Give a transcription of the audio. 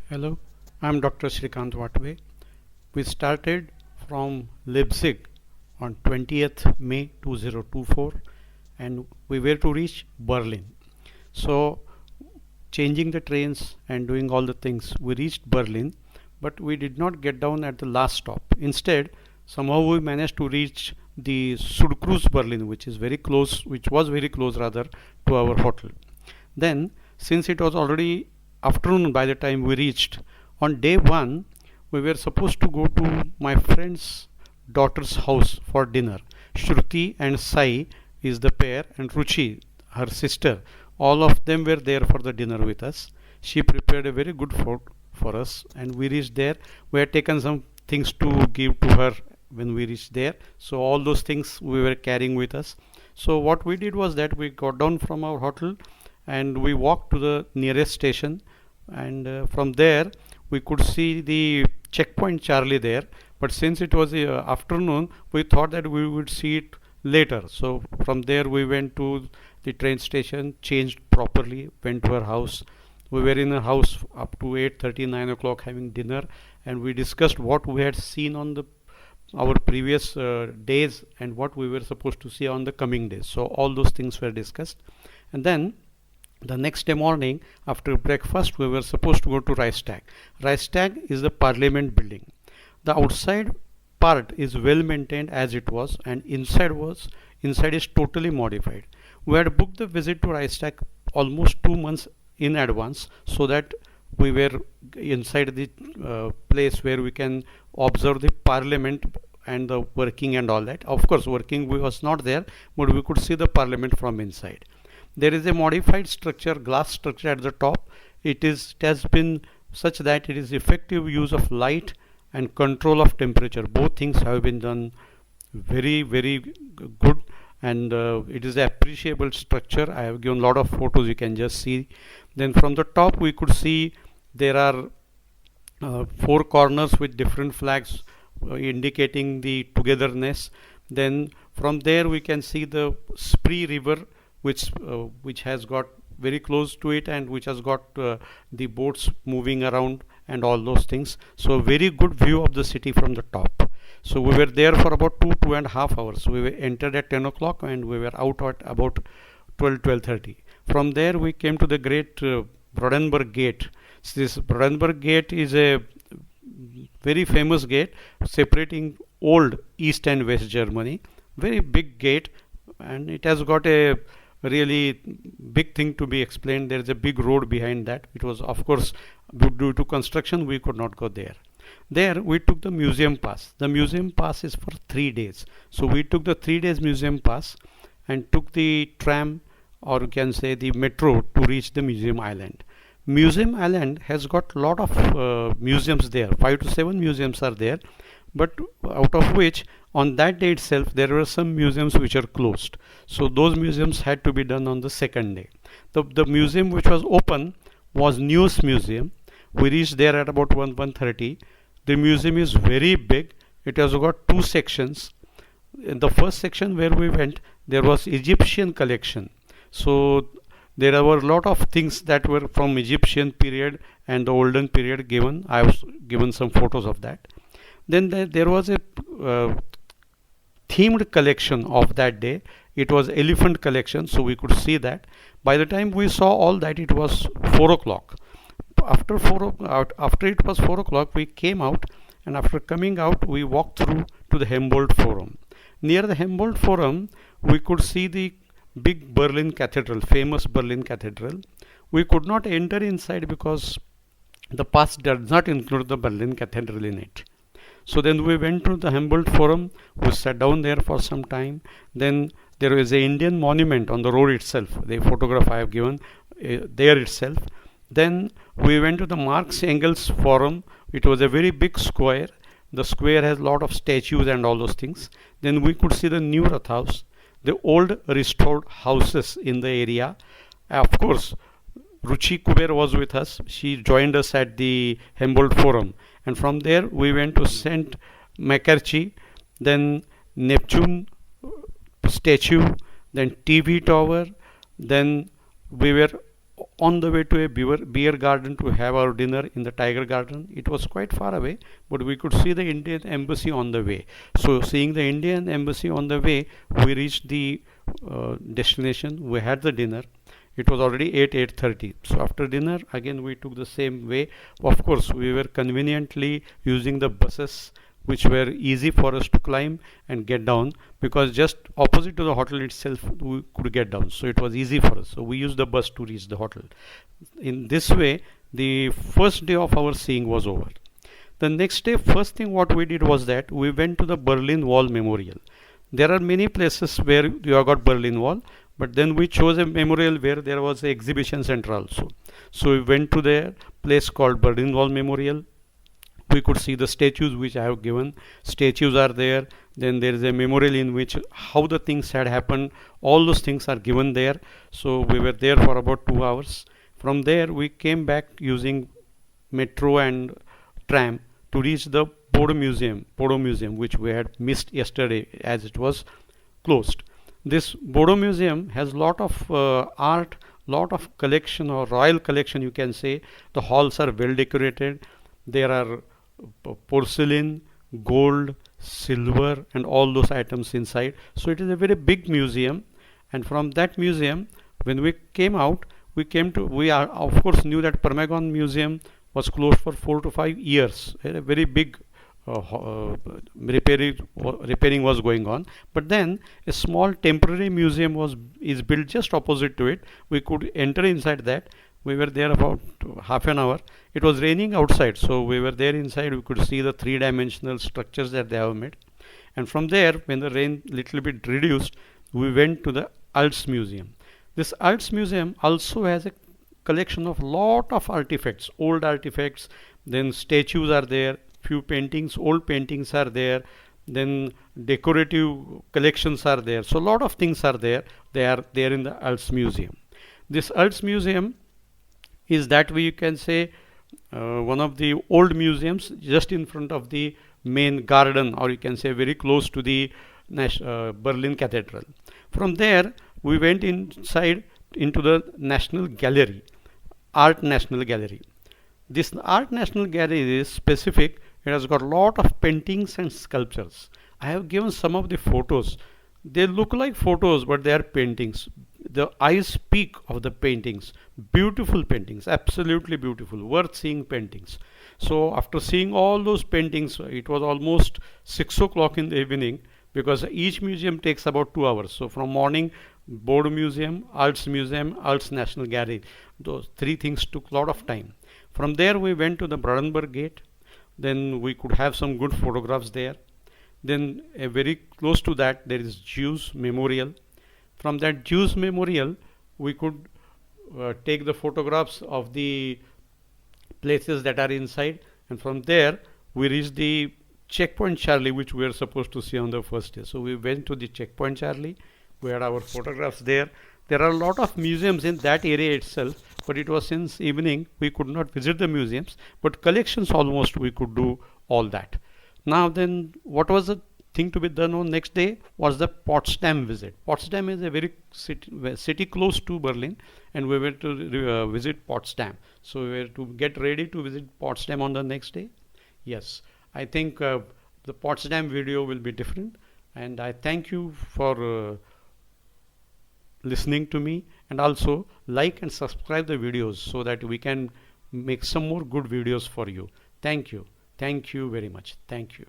Hello, I'm Dr. Shrikant Watwe. We started from Leipzig on 20th May 2024 and we were to reach Berlin. So, changing the trains and doing all the things, we reached Berlin, but we did not get down at the last stop. Instead, somehow we managed to reach the Sudkreuz Berlin, which was very close rather to our hotel. Then, since it was already afternoon by the time we reached, on day one, we were supposed to go to my friend's daughter's house for dinner. Shruti and Sai is the pair, and Ruchi, her sister, all of them were there for the dinner with us. She prepared a very good food for us, and we reached there. We had taken some things to give to her when we reached there. So, all those things we were carrying with us. So, what we did was that we got down from our hotel and we walked to the nearest station, and from there we could see the checkpoint Charlie there, but since it was afternoon, we thought that we would see it later. So from there we went to the train station, changed properly, went to our house. We were in a house up to 8:30, 9 o'clock having dinner, and we discussed what we had seen on the our previous days and what we were supposed to see on the coming days. So all those things were discussed, and then the next day morning after breakfast we were supposed to go to Reichstag. Reichstag is the parliament building. The outside part is well maintained as it was, and inside is totally modified. We had booked the visit to Reichstag almost 2 months in advance, so that we were inside the place where we can observe the parliament and the working and all that. Of course, working was not there, but we could see the parliament from inside. There is a modified structure, glass structure at the top. It has been such that it is effective use of light and control of temperature. Both things have been done very good, and it is an appreciable structure. I have given a lot of photos, you can just see. Then from the top we could see there are four corners with different flags indicating the togetherness. Then from there we can see the Spree river, which has got very close to it and which has got the boats moving around and all those things. So very good view of the city from the top. So we were there for about 2.5 hours. We were entered at 10 o'clock and we were out at about 12:30. From there we came to the great Brandenburg gate. So this Brandenburg gate is a very famous gate separating old East and West Germany. Very big gate, and it has got a really big thing to be explained. There is a big road behind that. It was, of course, due to construction we could not go there. There we took the museum pass. The museum pass is for 3 days. So we took the 3 days museum pass and took the tram, or you can say the metro, to reach the museum island. Museum island has got lot of museums there. 5 to 7 museums are there, but out of which on that day itself there were some museums which are closed. So those museums had to be done on the second day. The museum which was open was News Museum. We reached there at about 1:30. The museum is very big. It has got two sections. In the first section where we went, there was Egyptian collection. So there were a lot of things that were from Egyptian period and the olden period given. I was given some photos of that. Then there was a themed collection of that day. It was elephant collection, so we could see that. By the time we saw all that, it was 4 o'clock. After it was 4 o'clock, we came out, and after coming out, we walked through to the Humboldt Forum. Near the Humboldt Forum, we could see the big Berlin Cathedral, famous Berlin Cathedral. We could not enter inside because the pass does not include the Berlin Cathedral in it. So then we went to the Humboldt Forum. We sat down there for some time. Then there is an Indian monument on the road itself. The photograph I have given there itself. Then we went to the Marx Engels Forum. It was a very big square. The square has a lot of statues and all those things. Then we could see the new Rath House, the old restored houses in the area. Of course, Ruchi Kuber was with us. She joined us at the Humboldt Forum. And from there we went to St. Macarchi, then Neptune statue, then TV tower, then we were on the way to a beer garden to have our dinner in the Tiger Garden. It was quite far away, but we could see the Indian embassy on the way. So seeing the Indian embassy on the way, we reached the destination. We had the dinner. It was already 8:30. So after dinner, again we took the same way. Of course, we were conveniently using the buses, which were easy for us to climb and get down, because just opposite to the hotel itself we could get down, so it was easy for us. So we used the bus to reach the hotel. In this way, the first day of our seeing was over. The next day, first thing what we did was that we went to the Berlin Wall Memorial. There are many places where you have got Berlin Wall, but then we chose a memorial where there was an exhibition center also. So we went to the place called Berlin Wall Memorial. We could see the statues which I have given. Statues are there. Then there is a memorial in which how the things had happened. All those things are given there. So we were there for about 2 hours. From there we came back using metro and tram to reach the Bodo Museum, which we had missed yesterday as it was closed. This Bodo Museum has lot of art, lot of collection, or royal collection you can say. The halls are well decorated. There are porcelain, gold, silver, and all those items inside. So it is a very big museum. And from that museum, when we came out, we are of course knew that Permagon Museum was closed for 4 to 5 years. A very big repairing was going on. But then a small temporary museum is built just opposite to it. We could enter inside that. We were there about half an hour. It was raining outside, so we were there inside. We could see the three-dimensional structures that they have made. And from there, when the rain little bit reduced, we went to the Alts Museum. This Alts Museum also has a collection of lot of artifacts, old artifacts. Then statues are there, few paintings, old paintings are there. Then decorative collections are there. So a lot of things are there. They are there in the Alts Museum. This Alts Museum is that way you can say one of the old museums just in front of the main garden, or you can say very close to the Berlin Cathedral. From there we went inside into the National Gallery, Art National Gallery. This Art National Gallery is specific. It has got a lot of paintings and sculptures. I have given some of the photos. They look like photos, but they are paintings. The eyes speak of the paintings. Beautiful paintings, absolutely beautiful, worth seeing paintings. So after seeing all those paintings, it was almost 6 o'clock in the evening, because each museum takes about 2 hours. So from morning, Bodo Museum, Alts Museum, Alts National Gallery, those three things took a lot of time. From there we went to the Brandenburg Gate. Then we could have some good photographs there. Then very close to that there is Jews Memorial. From that Jews Memorial we could take the photographs of the places that are inside, and from there we reached the Checkpoint Charlie, which we were supposed to see on the first day. So we went to the Checkpoint Charlie. We had our photographs there. There are a lot of museums in that area itself, but it was since evening we could not visit the museums, but collections almost we could do all that. Now then, what was the thing to be done on next day was the Potsdam visit. Potsdam is a very city close to Berlin, and we were to visit Potsdam. So we were to get ready to visit Potsdam on the next day. Yes, I think the Potsdam video will be different, and I thank you for listening to me, and also like and subscribe the videos so that we can make some more good videos for you. Thank you very much. Thank you.